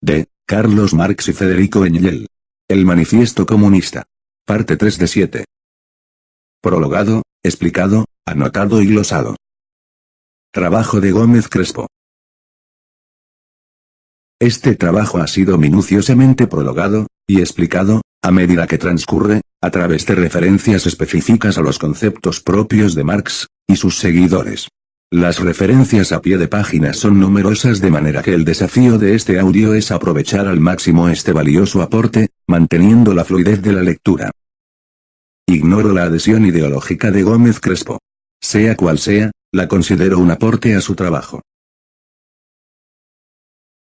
de Carlos Marx y Federico Engel. El Manifiesto Comunista. Parte 3 de 7. Prologado, explicado, anotado y glosado. Trabajo de Gómez Crespo. Este trabajo ha sido minuciosamente prologado y explicado, a medida que transcurre, a través de referencias específicas a los conceptos propios de Marx y sus seguidores. Las referencias a pie de página son numerosas, de manera que el desafío de este audio es aprovechar al máximo este valioso aporte, manteniendo la fluidez de la lectura. Ignoro la adhesión ideológica de Gómez Crespo. Sea cual sea, la considero un aporte a su trabajo.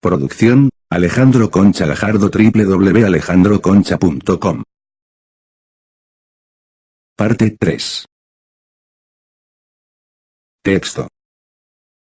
Producción, Alejandro Concha Gajardo, www.alejandroconcha.com. Parte 3. Texto.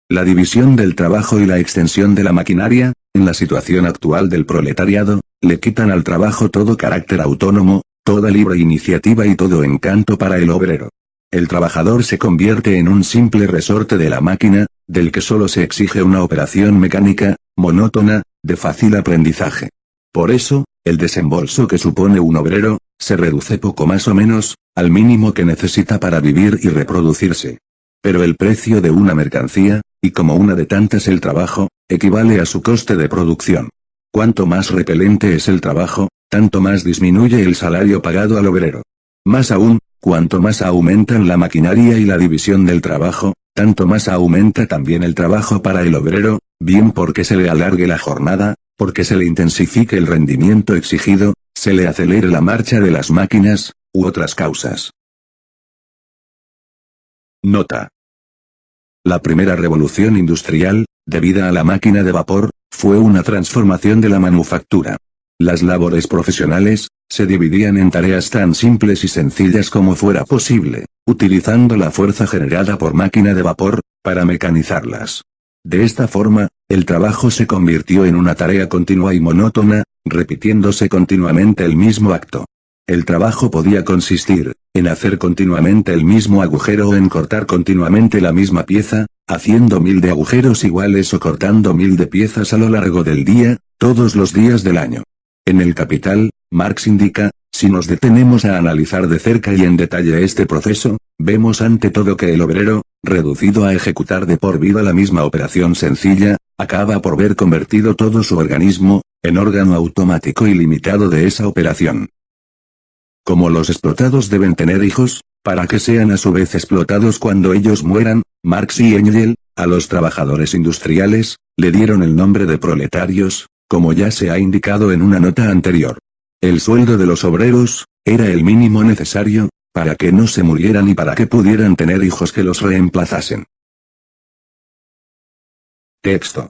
La división del trabajo y la extensión de la maquinaria, en la situación actual del proletariado, le quitan al trabajo todo carácter autónomo, toda libre iniciativa y todo encanto para el obrero. El trabajador se convierte en un simple resorte de la máquina, del que solo se exige una operación mecánica, monótona, de fácil aprendizaje. Por eso, el desembolso que supone un obrero, se reduce poco más o menos, al mínimo que necesita para vivir y reproducirse. Pero el precio de una mercancía, y como una de tantas el trabajo, equivale a su coste de producción. Cuanto más repelente es el trabajo, tanto más disminuye el salario pagado al obrero. Más aún, cuanto más aumentan la maquinaria y la división del trabajo, tanto más aumenta también el trabajo para el obrero, bien porque se le alargue la jornada, porque se le intensifique el rendimiento exigido, se le acelere la marcha de las máquinas, u otras causas. Nota. La primera revolución industrial, debida a la máquina de vapor, fue una transformación de la manufactura. Las labores profesionales, se dividían en tareas tan simples y sencillas como fuera posible, utilizando la fuerza generada por máquina de vapor, para mecanizarlas. De esta forma, el trabajo se convirtió en una tarea continua y monótona, repitiéndose continuamente el mismo acto. El trabajo podía consistir en hacer continuamente el mismo agujero o en cortar continuamente la misma pieza, haciendo 1000 de agujeros iguales o cortando 1000 de piezas a lo largo del día, todos los días del año. En el Capital, Marx indica, si nos detenemos a analizar de cerca y en detalle este proceso, vemos ante todo que el obrero, reducido a ejecutar de por vida la misma operación sencilla, acaba por ver convertido todo su organismo, en órgano automático ilimitado de esa operación. Como los explotados deben tener hijos, para que sean a su vez explotados cuando ellos mueran, Marx y Engel, a los trabajadores industriales, le dieron el nombre de proletarios, como ya se ha indicado en una nota anterior. El sueldo de los obreros, era el mínimo necesario, para que no se murieran y para que pudieran tener hijos que los reemplazasen. Texto.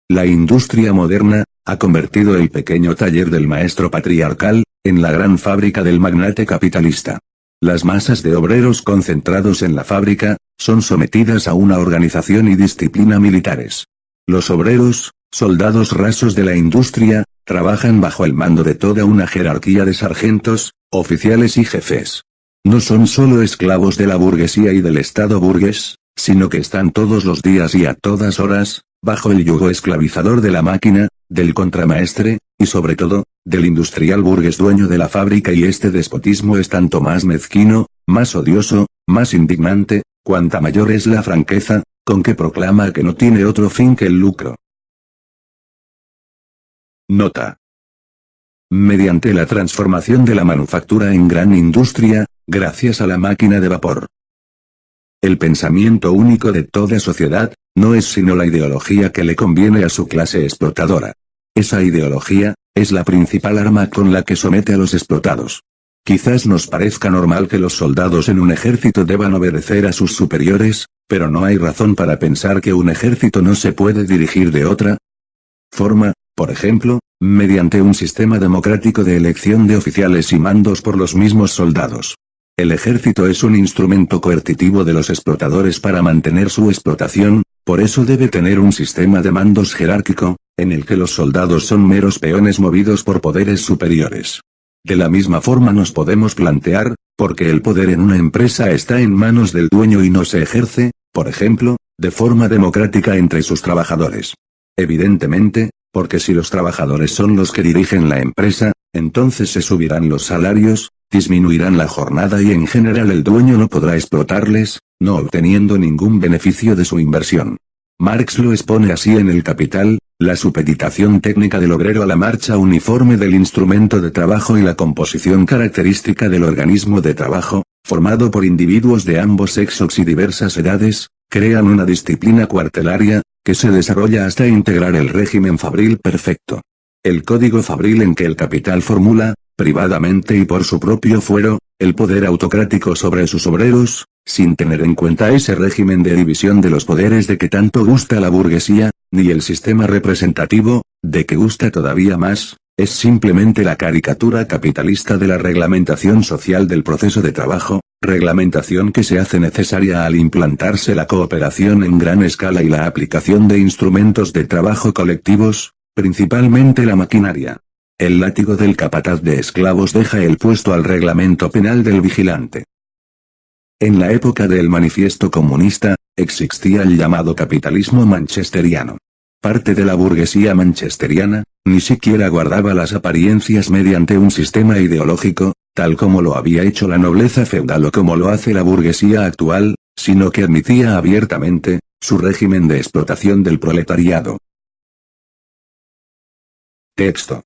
La industria moderna, ha convertido el pequeño taller del maestro patriarcal, en la gran fábrica del magnate capitalista. Las masas de obreros concentrados en la fábrica, son sometidas a una organización y disciplina militares. Los obreros, soldados rasos de la industria, trabajan bajo el mando de toda una jerarquía de sargentos, oficiales y jefes. No son solo esclavos de la burguesía y del Estado burgués, sino que están todos los días y a todas horas, bajo el yugo esclavizador de la máquina, del contramaestre, y sobre todo, del industrial burgués dueño de la fábrica, y este despotismo es tanto más mezquino, más odioso, más indignante, cuanta mayor es la franqueza, con que proclama que no tiene otro fin que el lucro. Nota. Mediante la transformación de la manufactura en gran industria, gracias a la máquina de vapor. El pensamiento único de toda sociedad, no es sino la ideología que le conviene a su clase explotadora. Esa ideología, es la principal arma con la que somete a los explotados. Quizás nos parezca normal que los soldados en un ejército deban obedecer a sus superiores, pero no hay razón para pensar que un ejército no se puede dirigir de otra forma, por ejemplo, mediante un sistema democrático de elección de oficiales y mandos por los mismos soldados. El ejército es un instrumento coercitivo de los explotadores para mantener su explotación, por eso debe tener un sistema de mandos jerárquico, en el que los soldados son meros peones movidos por poderes superiores. De la misma forma nos podemos plantear, por qué el poder en una empresa está en manos del dueño y no se ejerce, por ejemplo, de forma democrática entre sus trabajadores. Evidentemente, porque si los trabajadores son los que dirigen la empresa, entonces se subirán los salarios, disminuirán la jornada y en general el dueño no podrá explotarles, no obteniendo ningún beneficio de su inversión. Marx lo expone así en El Capital: la supeditación técnica del obrero a la marcha uniforme del instrumento de trabajo y la composición característica del organismo de trabajo, formado por individuos de ambos sexos y diversas edades, crean una disciplina cuartelaria, que se desarrolla hasta integrar el régimen fabril perfecto. El código fabril en que El Capital formula, privadamente y por su propio fuero, el poder autocrático sobre sus obreros, sin tener en cuenta ese régimen de división de los poderes de que tanto gusta la burguesía, ni el sistema representativo, de que gusta todavía más, es simplemente la caricatura capitalista de la reglamentación social del proceso de trabajo, reglamentación que se hace necesaria al implantarse la cooperación en gran escala y la aplicación de instrumentos de trabajo colectivos, principalmente la maquinaria. El látigo del capataz de esclavos deja el puesto al reglamento penal del vigilante. En la época del Manifiesto Comunista, existía el llamado capitalismo manchesteriano. Parte de la burguesía manchesteriana, ni siquiera guardaba las apariencias mediante un sistema ideológico, tal como lo había hecho la nobleza feudal o como lo hace la burguesía actual, sino que admitía abiertamente, su régimen de explotación del proletariado. Texto.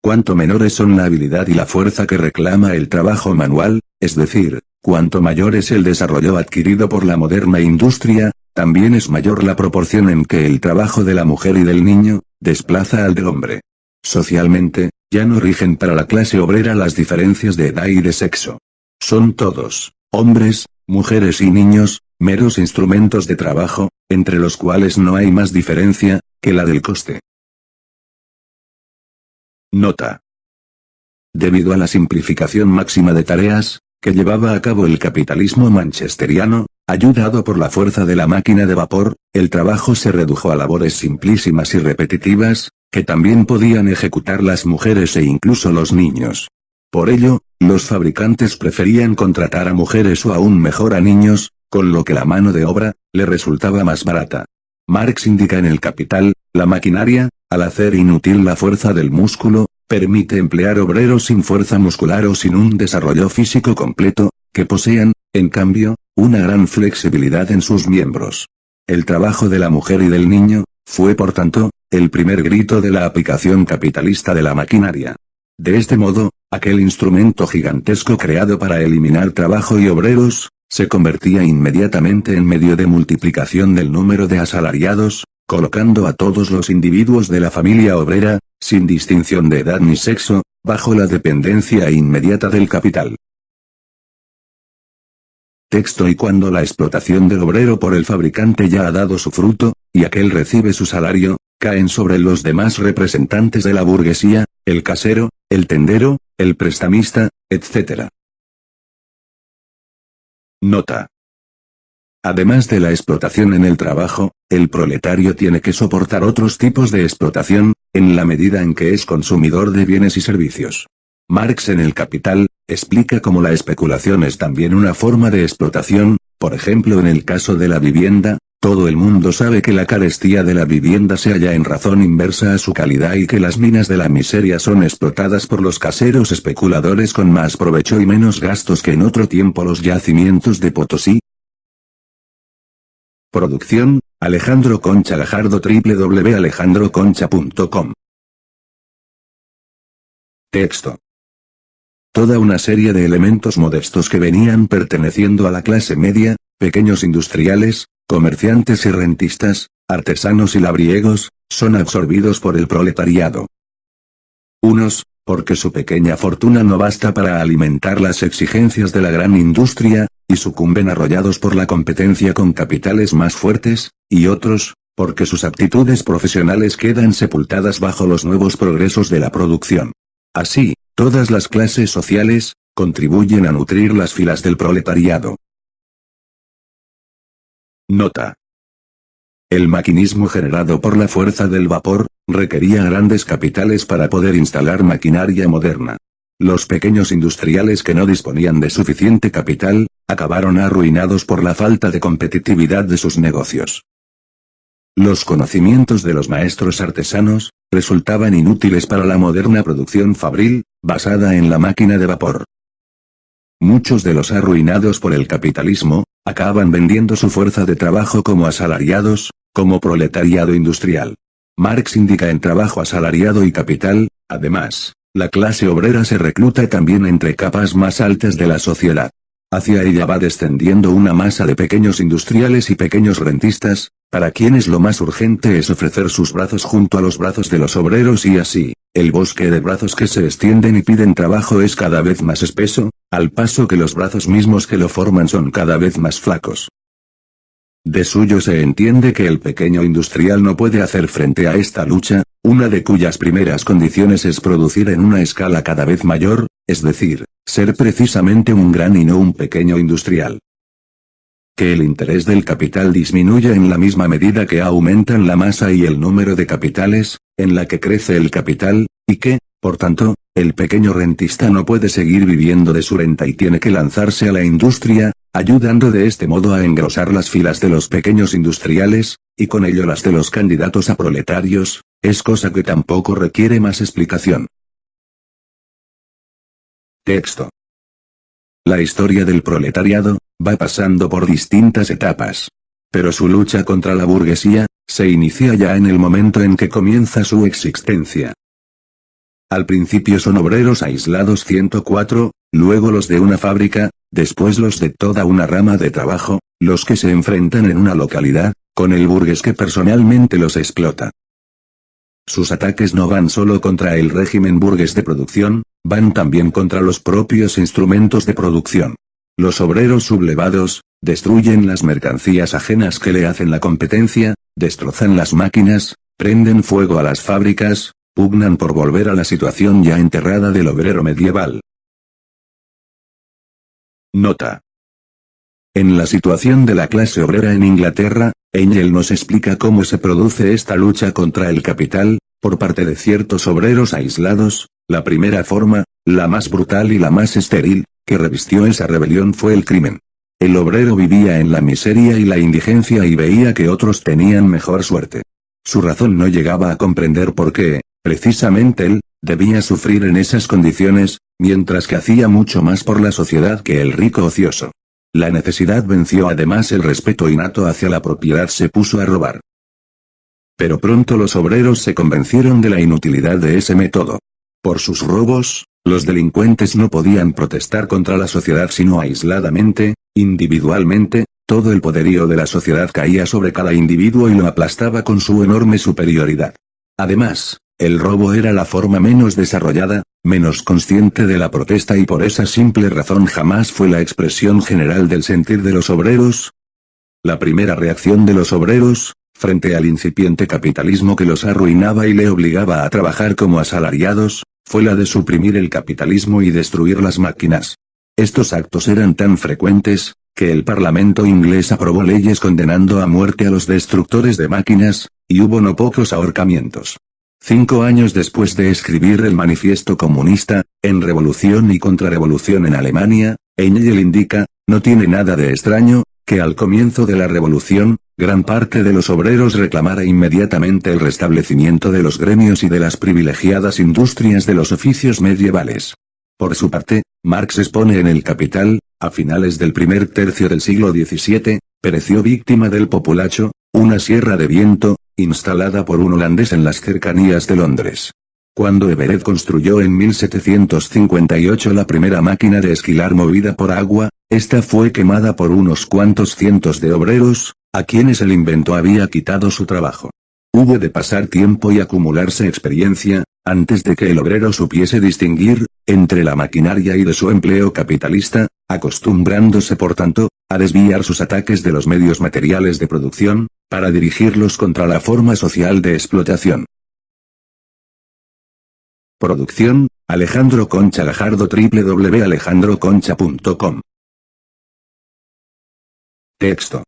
Cuanto menores son la habilidad y la fuerza que reclama el trabajo manual, es decir, cuanto mayor es el desarrollo adquirido por la moderna industria, también es mayor la proporción en que el trabajo de la mujer y del niño, desplaza al del hombre. Socialmente, ya no rigen para la clase obrera las diferencias de edad y de sexo. Son todos, hombres, mujeres y niños, meros instrumentos de trabajo, entre los cuales no hay más diferencia, que la del coste. Nota. Debido a la simplificación máxima de tareas, que llevaba a cabo el capitalismo manchesteriano, ayudado por la fuerza de la máquina de vapor, el trabajo se redujo a labores simplísimas y repetitivas, que también podían ejecutar las mujeres e incluso los niños. Por ello, los fabricantes preferían contratar a mujeres o aún mejor a niños, con lo que la mano de obra, le resultaba más barata. Marx indica en El Capital: la maquinaria, al hacer inútil la fuerza del músculo, permite emplear obreros sin fuerza muscular o sin un desarrollo físico completo, que posean, en cambio, una gran flexibilidad en sus miembros. El trabajo de la mujer y del niño, fue por tanto, el primer grito de la aplicación capitalista de la maquinaria. De este modo, aquel instrumento gigantesco creado para eliminar trabajo y obreros, se convertía inmediatamente en medio de multiplicación del número de asalariados, colocando a todos los individuos de la familia obrera, sin distinción de edad ni sexo, bajo la dependencia inmediata del capital. Texto. Y cuando la explotación del obrero por el fabricante ya ha dado su fruto, y aquel recibe su salario, caen sobre los demás representantes de la burguesía, el casero, el tendero, el prestamista, etc. Nota. Además de la explotación en el trabajo, el proletario tiene que soportar otros tipos de explotación, en la medida en que es consumidor de bienes y servicios. Marx en El Capital, explica cómo la especulación es también una forma de explotación, por ejemplo en el caso de la vivienda, todo el mundo sabe que la carestía de la vivienda se halla en razón inversa a su calidad y que las minas de la miseria son explotadas por los caseros especuladores con más provecho y menos gastos que en otro tiempo los yacimientos de Potosí. Producción, Alejandro Concha Gajardo, www.alejandroconcha.com. Texto. Toda una serie de elementos modestos que venían perteneciendo a la clase media, pequeños industriales, comerciantes y rentistas, artesanos y labriegos, son absorbidos por el proletariado. Unos, porque su pequeña fortuna no basta para alimentar las exigencias de la gran industria, y sucumben arrollados por la competencia con capitales más fuertes, y otros, porque sus aptitudes profesionales quedan sepultadas bajo los nuevos progresos de la producción. Así, todas las clases sociales, contribuyen a nutrir las filas del proletariado. Nota. El maquinismo generado por la fuerza del vapor, requería grandes capitales para poder instalar maquinaria moderna. Los pequeños industriales que no disponían de suficiente capital, acabaron arruinados por la falta de competitividad de sus negocios. Los conocimientos de los maestros artesanos resultaban inútiles para la moderna producción fabril, basada en la máquina de vapor. Muchos de los arruinados por el capitalismo, acaban vendiendo su fuerza de trabajo como asalariados, como proletariado industrial. Marx indica en trabajo asalariado y capital. Además, la clase obrera se recluta también entre capas más altas de la sociedad. Hacia ella va descendiendo una masa de pequeños industriales y pequeños rentistas, para quienes lo más urgente es ofrecer sus brazos junto a los brazos de los obreros y así, el bosque de brazos que se extienden y piden trabajo es cada vez más espeso, al paso que los brazos mismos que lo forman son cada vez más flacos. De suyo se entiende que el pequeño industrial no puede hacer frente a esta lucha, una de cuyas primeras condiciones es producir en una escala cada vez mayor, es decir, ser precisamente un gran y no un pequeño industrial. Que el interés del capital disminuya en la misma medida que aumentan la masa y el número de capitales, en la que crece el capital, y que, por tanto, el pequeño rentista no puede seguir viviendo de su renta y tiene que lanzarse a la industria, ayudando de este modo a engrosar las filas de los pequeños industriales, y con ello las de los candidatos a proletarios, es cosa que tampoco requiere más explicación. Texto. La historia del proletariado va pasando por distintas etapas. Pero su lucha contra la burguesía se inicia ya en el momento en que comienza su existencia. Al principio son obreros aislados 104, luego los de una fábrica, después los de toda una rama de trabajo, los que se enfrentan en una localidad, con el burgués que personalmente los explota. Sus ataques no van solo contra el régimen burgués de producción, van también contra los propios instrumentos de producción. Los obreros sublevados destruyen las mercancías ajenas que le hacen la competencia, destrozan las máquinas, prenden fuego a las fábricas, pugnan por volver a la situación ya enterrada del obrero medieval. Nota. En la situación de la clase obrera en Inglaterra, Engel nos explica cómo se produce esta lucha contra el capital, por parte de ciertos obreros aislados. La primera forma, la más brutal y la más estéril, que revistió esa rebelión fue el crimen. El obrero vivía en la miseria y la indigencia y veía que otros tenían mejor suerte. Su razón no llegaba a comprender por qué, precisamente él, debía sufrir en esas condiciones, mientras que hacía mucho más por la sociedad que el rico ocioso. La necesidad venció además el respeto innato hacia la propiedad se puso a robar. Pero pronto los obreros se convencieron de la inutilidad de ese método. Por sus robos, los delincuentes no podían protestar contra la sociedad sino aisladamente, individualmente, todo el poderío de la sociedad caía sobre cada individuo y lo aplastaba con su enorme superioridad. Además, el robo era la forma menos desarrollada, menos consciente de la protesta y por esa simple razón jamás fue la expresión general del sentir de los obreros. La primera reacción de los obreros, frente al incipiente capitalismo que los arruinaba y le obligaba a trabajar como asalariados, fue la de suprimir el capitalismo y destruir las máquinas. Estos actos eran tan frecuentes, que el Parlamento inglés aprobó leyes condenando a muerte a los destructores de máquinas, y hubo no pocos ahorcamientos. 5 años después de escribir el Manifiesto Comunista, en Revolución y Contrarrevolución en Alemania, Engel indica, no tiene nada de extraño, que al comienzo de la revolución, gran parte de los obreros reclamara inmediatamente el restablecimiento de los gremios y de las privilegiadas industrias de los oficios medievales. Por su parte, Marx expone en El Capital, a finales del primer tercio del siglo XVII, pereció víctima del populacho, una sierra de viento, instalada por un holandés en las cercanías de Londres. Cuando Everett construyó en 1758 la primera máquina de esquilar movida por agua, esta fue quemada por unos cuantos cientos de obreros, a quienes el invento había quitado su trabajo. Hubo de pasar tiempo y acumularse experiencia, antes de que el obrero supiese distinguir, entre la maquinaria y de su empleo capitalista, acostumbrándose por tanto, a desviar sus ataques de los medios materiales de producción, para dirigirlos contra la forma social de explotación. Producción, Alejandro Concha Gajardo www.alejandroconcha.com. Texto.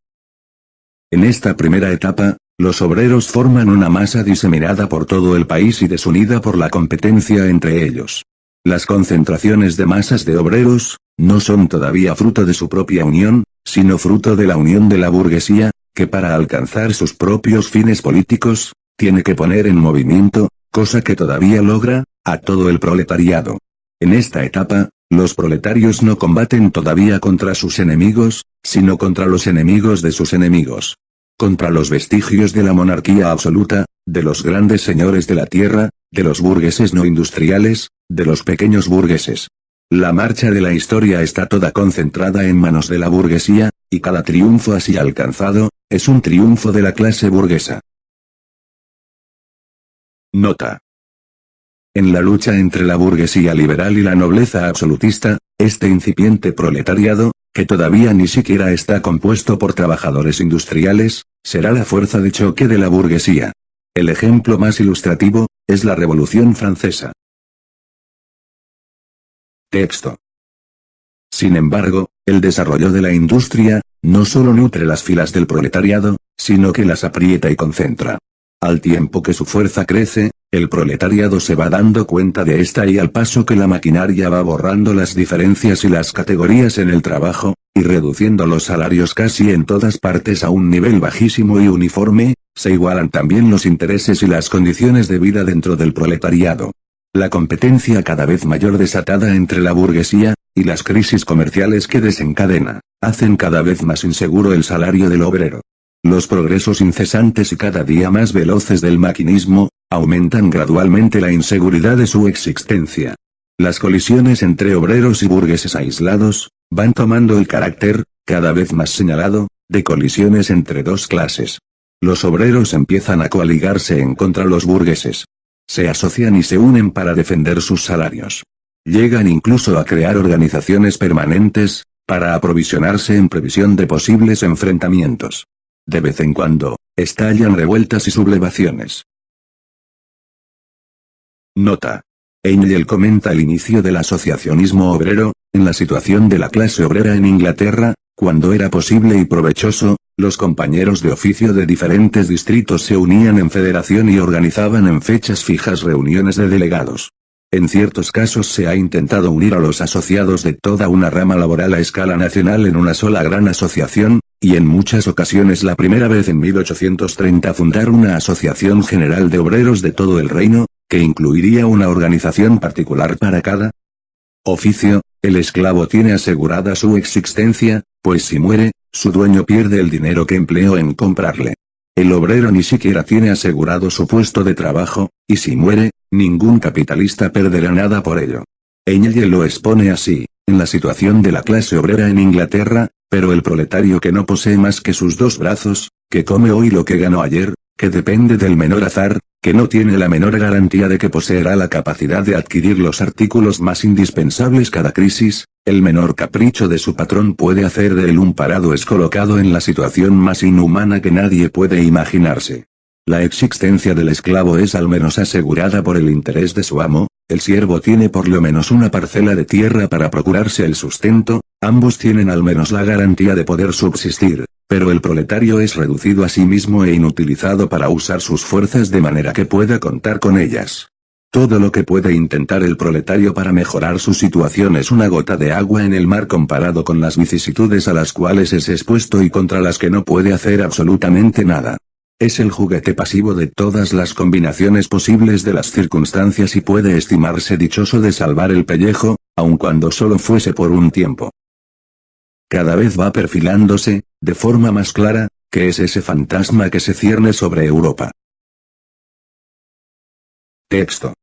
En esta primera etapa, los obreros forman una masa diseminada por todo el país y desunida por la competencia entre ellos. Las concentraciones de masas de obreros, no son todavía fruto de su propia unión, sino fruto de la unión de la burguesía, que para alcanzar sus propios fines políticos, tiene que poner en movimiento, cosa que todavía logra, a todo el proletariado. En esta etapa, los proletarios no combaten todavía contra sus enemigos, sino contra los enemigos de sus enemigos. Contra los vestigios de la monarquía absoluta, de los grandes señores de la tierra, de los burgueses no industriales, de los pequeños burgueses. La marcha de la historia está toda concentrada en manos de la burguesía, y cada triunfo así alcanzado, es un triunfo de la clase burguesa. Nota. En la lucha entre la burguesía liberal y la nobleza absolutista, este incipiente proletariado, que todavía ni siquiera está compuesto por trabajadores industriales, será la fuerza de choque de la burguesía. El ejemplo más ilustrativo, es la Revolución Francesa. Texto. Sin embargo, el desarrollo de la industria, no solo nutre las filas del proletariado, sino que las aprieta y concentra. Al tiempo que su fuerza crece, el proletariado se va dando cuenta de esta y al paso que la maquinaria va borrando las diferencias y las categorías en el trabajo, y reduciendo los salarios casi en todas partes a un nivel bajísimo y uniforme, se igualan también los intereses y las condiciones de vida dentro del proletariado. La competencia cada vez mayor desatada entre la burguesía, y las crisis comerciales que desencadena, hacen cada vez más inseguro el salario del obrero. Los progresos incesantes y cada día más veloces del maquinismo, aumentan gradualmente la inseguridad de su existencia. Las colisiones entre obreros y burgueses aislados, van tomando el carácter, cada vez más señalado, de colisiones entre dos clases. Los obreros empiezan a coaligarse en contra los burgueses. Se asocian y se unen para defender sus salarios. Llegan incluso a crear organizaciones permanentes, para aprovisionarse en previsión de posibles enfrentamientos. De vez en cuando, estallan revueltas y sublevaciones. Nota. Engel comenta el inicio del asociacionismo obrero, en la situación de la clase obrera en Inglaterra, cuando era posible y provechoso, los compañeros de oficio de diferentes distritos se unían en federación y organizaban en fechas fijas reuniones de delegados. En ciertos casos se ha intentado unir a los asociados de toda una rama laboral a escala nacional en una sola gran asociación, y en muchas ocasiones la primera vez en 1830 fundar una asociación general de obreros de todo el reino, que incluiría una organización particular para cada oficio. El esclavo tiene asegurada su existencia, pues si muere, su dueño pierde el dinero que empleó en comprarle. El obrero ni siquiera tiene asegurado su puesto de trabajo, y si muere, ningún capitalista perderá nada por ello. Engel lo expone así, en la situación de la clase obrera en Inglaterra, pero el proletario que no posee más que sus dos brazos, que come hoy lo que ganó ayer, que depende del menor azar, que no tiene la menor garantía de que poseerá la capacidad de adquirir los artículos más indispensables cada crisis, el menor capricho de su patrón puede hacer de él un parado descolocado en la situación más inhumana que nadie puede imaginarse. La existencia del esclavo es al menos asegurada por el interés de su amo, el siervo tiene por lo menos una parcela de tierra para procurarse el sustento, ambos tienen al menos la garantía de poder subsistir, pero el proletario es reducido a sí mismo e inutilizado para usar sus fuerzas de manera que pueda contar con ellas. Todo lo que puede intentar el proletario para mejorar su situación es una gota de agua en el mar comparado con las vicisitudes a las cuales es expuesto y contra las que no puede hacer absolutamente nada. Es el juguete pasivo de todas las combinaciones posibles de las circunstancias y puede estimarse dichoso de salvar el pellejo, aun cuando solo fuese por un tiempo. Cada vez va perfilándose, de forma más clara, que es ese fantasma que se cierne sobre Europa. Texto.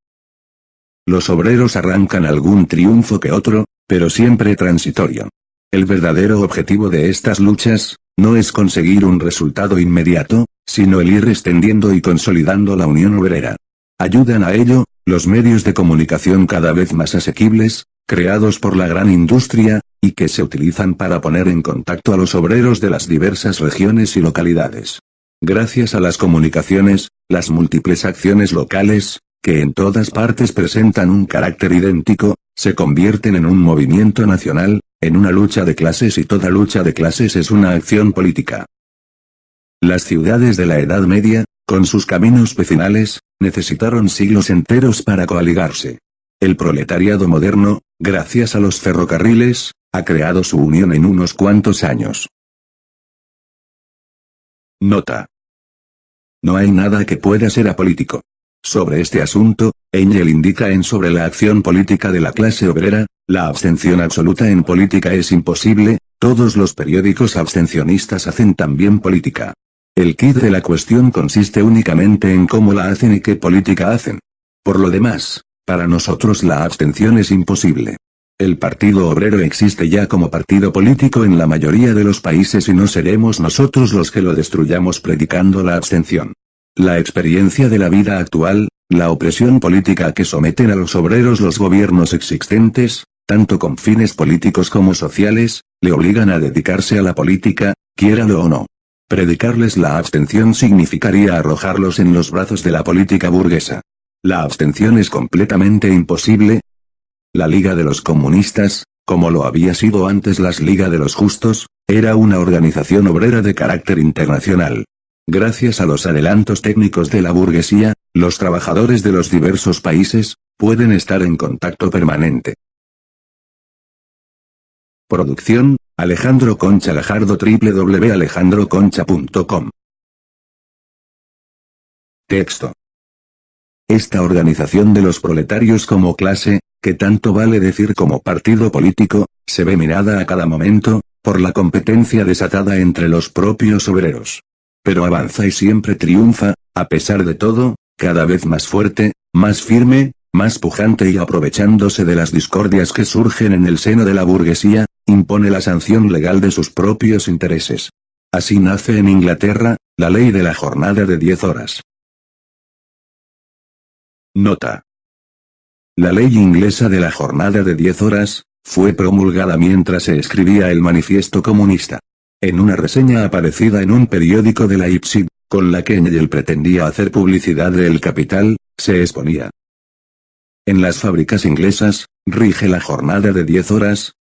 Los obreros arrancan algún triunfo que otro, pero siempre transitorio. El verdadero objetivo de estas luchas, no es conseguir un resultado inmediato, sino el ir extendiendo y consolidando la unión obrera. Ayudan a ello, los medios de comunicación cada vez más asequibles, creados por la gran industria, y que se utilizan para poner en contacto a los obreros de las diversas regiones y localidades. Gracias a las comunicaciones, las múltiples acciones locales, que en todas partes presentan un carácter idéntico, se convierten en un movimiento nacional, en una lucha de clases y toda lucha de clases es una acción política. Las ciudades de la Edad Media, con sus caminos vecinales, necesitaron siglos enteros para coaligarse. El proletariado moderno, gracias a los ferrocarriles, ha creado su unión en unos cuantos años. Nota. No hay nada que pueda ser apolítico. Sobre este asunto, Engel indica en Sobre la acción política de la clase obrera, la abstención absoluta en política es imposible, todos los periódicos abstencionistas hacen también política. El quid de la cuestión consiste únicamente en cómo la hacen y qué política hacen. Por lo demás, para nosotros la abstención es imposible. El Partido Obrero existe ya como partido político en la mayoría de los países y no seremos nosotros los que lo destruyamos predicando la abstención. La experiencia de la vida actual, la opresión política a que someten a los obreros los gobiernos existentes, tanto con fines políticos como sociales, le obligan a dedicarse a la política, quiéralo o no. Predicarles la abstención significaría arrojarlos en los brazos de la política burguesa. La abstención es completamente imposible. La Liga de los Comunistas, como lo había sido antes la Liga de los Justos, era una organización obrera de carácter internacional. Gracias a los adelantos técnicos de la burguesía, los trabajadores de los diversos países, pueden estar en contacto permanente. Producción, Alejandro Concha Gajardo, www.alejandroconcha.com. Texto. Esta organización de los proletarios como clase, que tanto vale decir como partido político, se ve minada a cada momento, por la competencia desatada entre los propios obreros. Pero avanza y siempre triunfa, a pesar de todo, cada vez más fuerte, más firme, más pujante y aprovechándose de las discordias que surgen en el seno de la burguesía, impone la sanción legal de sus propios intereses. Así nace en Inglaterra, la ley de la jornada de 10 horas. Nota. La ley inglesa de la jornada de 10 horas, fue promulgada mientras se escribía el Manifiesto Comunista. En una reseña aparecida en un periódico de Leipzig, con la que Engel pretendía hacer publicidad del capital, se exponía. En las fábricas inglesas, rige la jornada de 10 horas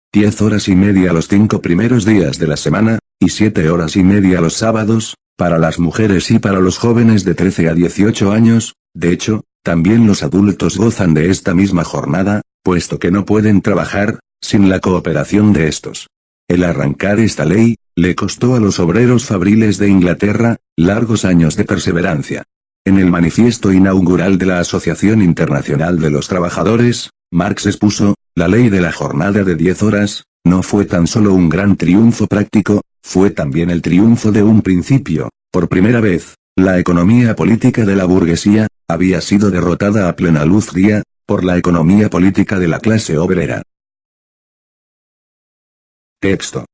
y media los 5 primeros días de la semana, y 7 horas y media los sábados, para las mujeres y para los jóvenes de 13 a 18 años, de hecho, también los adultos gozan de esta misma jornada, puesto que no pueden trabajar, sin la cooperación de estos. El arrancar esta ley, le costó a los obreros fabriles de Inglaterra, largos años de perseverancia. En el manifiesto inaugural de la Asociación Internacional de los Trabajadores, Marx expuso, la ley de la jornada de 10 horas, no fue tan solo un gran triunfo práctico, fue también el triunfo de un principio. Por primera vez, la economía política de la burguesía, había sido derrotada a plena luz día, por la economía política de la clase obrera. Texto.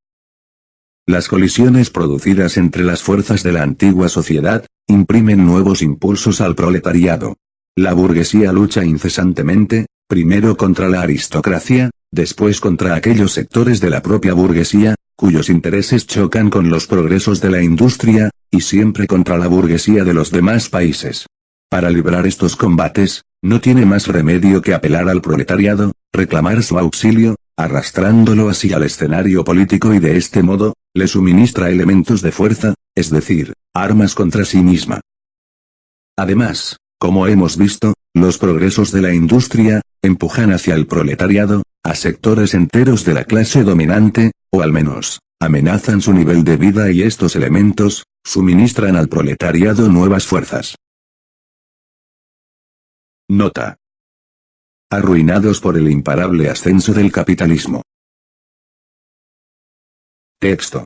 Las colisiones producidas entre las fuerzas de la antigua sociedad, imprimen nuevos impulsos al proletariado. La burguesía lucha incesantemente, primero contra la aristocracia, después contra aquellos sectores de la propia burguesía, cuyos intereses chocan con los progresos de la industria, y siempre contra la burguesía de los demás países. Para librar estos combates, no tiene más remedio que apelar al proletariado, reclamar su auxilio, arrastrándolo así al escenario político y de este modo, le suministra elementos de fuerza, es decir, armas contra sí misma. Además, como hemos visto, los progresos de la industria, empujan hacia el proletariado, a sectores enteros de la clase dominante, o al menos, amenazan su nivel de vida y estos elementos, suministran al proletariado nuevas fuerzas. Nota. Arruinados por el imparable ascenso del capitalismo. Texto.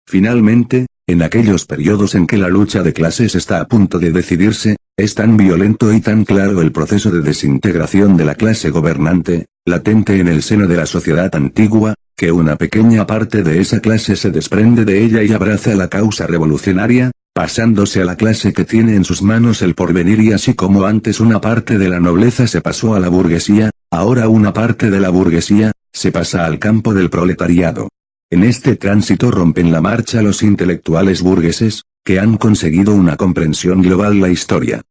Finalmente, en aquellos periodos en que la lucha de clases está a punto de decidirse, es tan violento y tan claro el proceso de desintegración de la clase gobernante, latente en el seno de la sociedad antigua, que una pequeña parte de esa clase se desprende de ella y abraza la causa revolucionaria, pasándose a la clase que tiene en sus manos el porvenir y así como antes una parte de la nobleza se pasó a la burguesía, ahora una parte de la burguesía, se pasa al campo del proletariado. En este tránsito rompen la marcha los intelectuales burgueses, que han conseguido una comprensión global de la historia.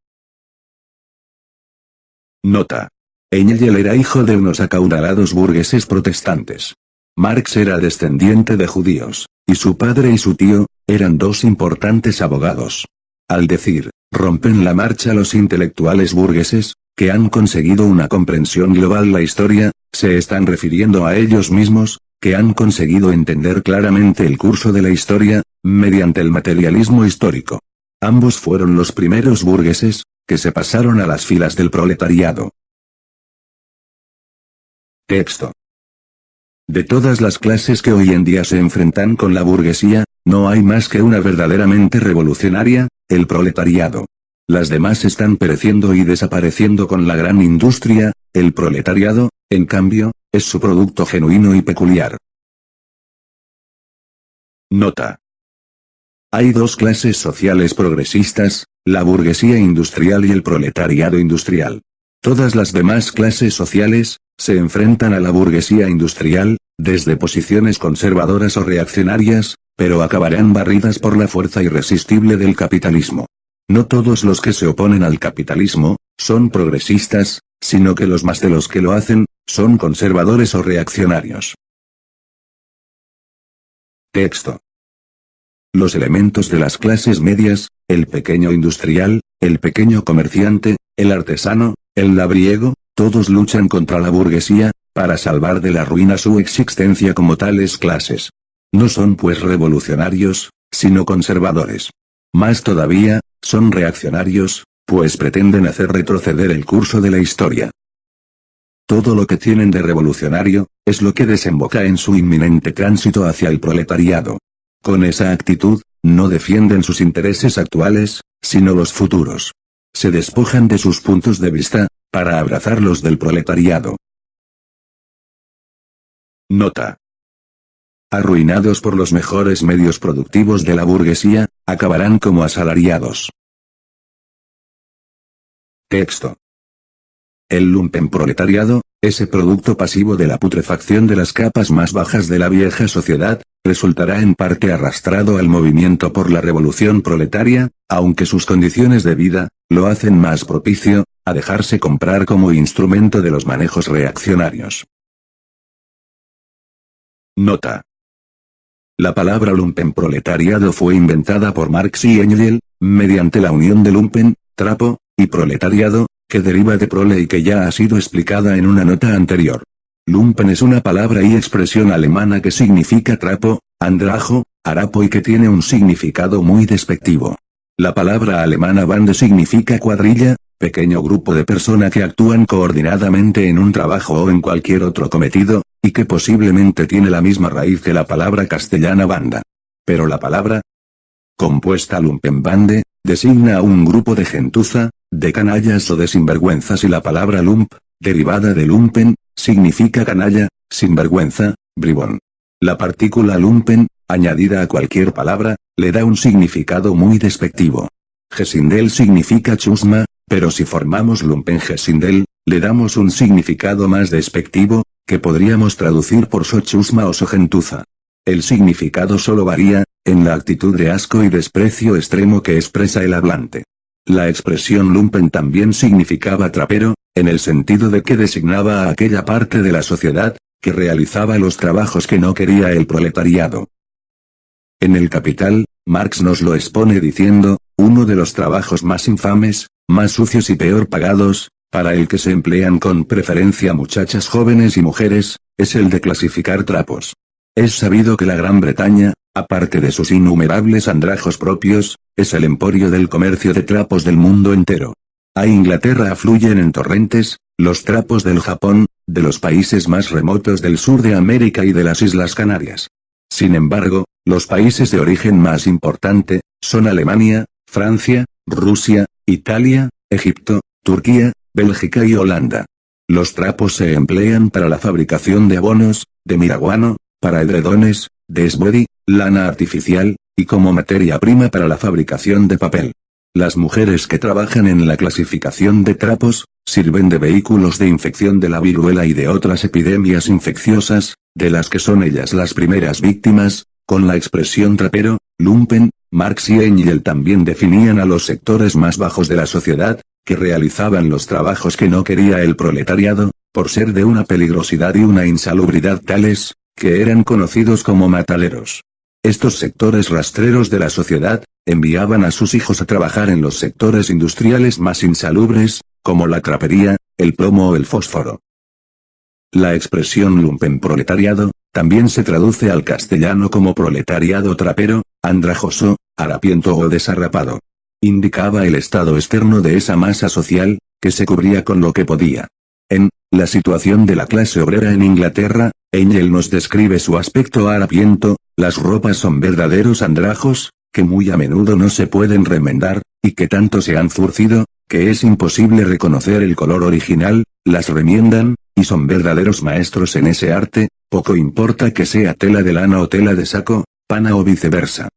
Nota. Engel era hijo de unos acaudalados burgueses protestantes. Marx era descendiente de judíos, y su padre y su tío, eran dos importantes abogados. Al decir, rompen la marcha los intelectuales burgueses, que han conseguido una comprensión global de la historia, se están refiriendo a ellos mismos, que han conseguido entender claramente el curso de la historia, mediante el materialismo histórico. Ambos fueron los primeros burgueses, que se pasaron a las filas del proletariado. Texto. De todas las clases que hoy en día se enfrentan con la burguesía, no hay más que una verdaderamente revolucionaria, el proletariado. Las demás están pereciendo y desapareciendo con la gran industria, el proletariado, en cambio, es su producto genuino y peculiar. Nota. Hay dos clases sociales progresistas, la burguesía industrial y el proletariado industrial. Todas las demás clases sociales, se enfrentan a la burguesía industrial, desde posiciones conservadoras o reaccionarias, pero acabarán barridas por la fuerza irresistible del capitalismo. No todos los que se oponen al capitalismo, son progresistas, sino que los más de los que lo hacen, son conservadores o reaccionarios. Texto. Los elementos de las clases medias, el pequeño industrial, el pequeño comerciante, el artesano, el labriego, todos luchan contra la burguesía, para salvar de la ruina su existencia como tales clases. No son pues revolucionarios, sino conservadores. Más todavía, son reaccionarios, pues pretenden hacer retroceder el curso de la historia. Todo lo que tienen de revolucionario, es lo que desemboca en su inminente tránsito hacia el proletariado. Con esa actitud, no defienden sus intereses actuales, sino los futuros. Se despojan de sus puntos de vista, para abrazar los del proletariado. Nota. Arruinados por los mejores medios productivos de la burguesía, acabarán como asalariados. Texto. El lumpenproletariado, ese producto pasivo de la putrefacción de las capas más bajas de la vieja sociedad, resultará en parte arrastrado al movimiento por la revolución proletaria, aunque sus condiciones de vida, lo hacen más propicio, a dejarse comprar como instrumento de los manejos reaccionarios. Nota. La palabra lumpenproletariado fue inventada por Marx y Engels, mediante la unión de lumpen, trapo, y proletariado, que deriva de prole y que ya ha sido explicada en una nota anterior. Lumpen es una palabra y expresión alemana que significa trapo, andrajo, harapo y que tiene un significado muy despectivo. La palabra alemana Bande significa cuadrilla, pequeño grupo de personas que actúan coordinadamente en un trabajo o en cualquier otro cometido, y que posiblemente tiene la misma raíz que la palabra castellana banda. Pero la palabra compuesta lumpenbande, designa a un grupo de gentuza, de canallas o de sinvergüenzas y la palabra lump, derivada de lumpen, significa canalla, sinvergüenza, bribón. La partícula lumpen, añadida a cualquier palabra, le da un significado muy despectivo. Gesindel significa chusma, pero si formamos lumpengesindel, le damos un significado más despectivo, que podríamos traducir por sochusma o sogentuza. El significado solo varía, en la actitud de asco y desprecio extremo que expresa el hablante. La expresión lumpen también significaba trapero, en el sentido de que designaba a aquella parte de la sociedad, que realizaba los trabajos que no quería el proletariado. En el Capital, Marx nos lo expone diciendo, uno de los trabajos más infames, más sucios y peor pagados, para el que se emplean con preferencia muchachas jóvenes y mujeres, es el de clasificar trapos. Es sabido que la Gran Bretaña, aparte de sus innumerables andrajos propios, es el emporio del comercio de trapos del mundo entero. A Inglaterra afluyen en torrentes, los trapos del Japón, de los países más remotos del sur de América y de las Islas Canarias. Sin embargo, los países de origen más importante, son Alemania, Francia, Rusia, Italia, Egipto, Turquía, Bélgica y Holanda. Los trapos se emplean para la fabricación de abonos, de miraguano, para edredones, de esbodi, lana artificial, y como materia prima para la fabricación de papel. Las mujeres que trabajan en la clasificación de trapos, sirven de vehículos de infección de la viruela y de otras epidemias infecciosas, de las que son ellas las primeras víctimas. Con la expresión trapero, lumpen, Marx y Engels también definían a los sectores más bajos de la sociedad, que realizaban los trabajos que no quería el proletariado, por ser de una peligrosidad y una insalubridad tales, que eran conocidos como mataleros. Estos sectores rastreros de la sociedad, enviaban a sus hijos a trabajar en los sectores industriales más insalubres, como la trapería, el plomo o el fósforo. La expresión lumpenproletariado, también se traduce al castellano como proletariado trapero, andrajoso, harapiento o desarrapado. Indicaba el estado externo de esa masa social, que se cubría con lo que podía. En La situación de la clase obrera en Inglaterra, Engel nos describe su aspecto harapiento, las ropas son verdaderos andrajos, que muy a menudo no se pueden remendar, y que tanto se han zurcido, que es imposible reconocer el color original, las remiendan, y son verdaderos maestros en ese arte, poco importa que sea tela de lana o tela de saco, pana o viceversa.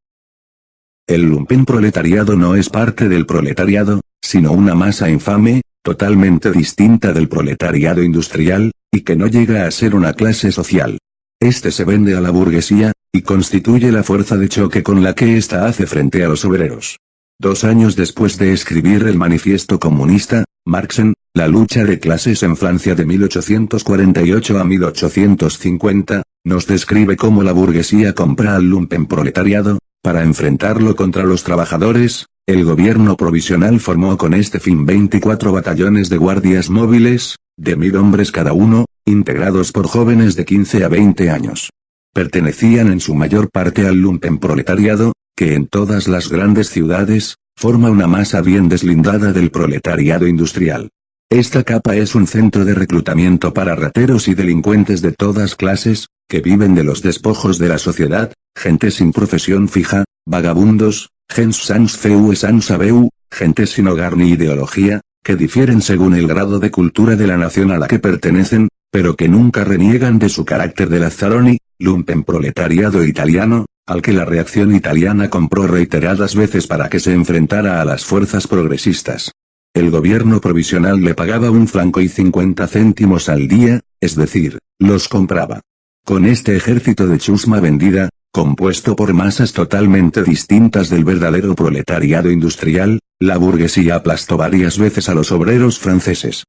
El lumpenproletariado no es parte del proletariado, sino una masa infame, totalmente distinta del proletariado industrial, y que no llega a ser una clase social. Este se vende a la burguesía, y constituye la fuerza de choque con la que ésta hace frente a los obreros. 2 años después de escribir el Manifiesto Comunista, Marx en La lucha de clases en Francia de 1848 a 1850, nos describe cómo la burguesía compra al lumpenproletariado. Para enfrentarlo contra los trabajadores, el gobierno provisional formó con este fin 24 batallones de guardias móviles, de 1000 hombres cada uno, integrados por jóvenes de 15 a 20 años. Pertenecían en su mayor parte al lumpenproletariado, que en todas las grandes ciudades, forma una masa bien deslindada del proletariado industrial. Esta capa es un centro de reclutamiento para rateros y delincuentes de todas clases, que viven de los despojos de la sociedad, gente sin profesión fija, vagabundos, gens sans feu et sans sabeu, gente sin hogar ni ideología, que difieren según el grado de cultura de la nación a la que pertenecen, pero que nunca reniegan de su carácter de Lazzaroni, lumpenproletariado italiano, al que la reacción italiana compró reiteradas veces para que se enfrentara a las fuerzas progresistas. El gobierno provisional le pagaba 1 franco y 50 céntimos al día, es decir, los compraba. Con este ejército de chusma vendida, compuesto por masas totalmente distintas del verdadero proletariado industrial, la burguesía aplastó varias veces a los obreros franceses.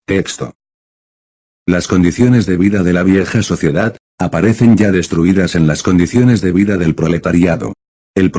Texto. Las condiciones de vida de la vieja sociedad, aparecen ya destruidas en las condiciones de vida del proletariado. El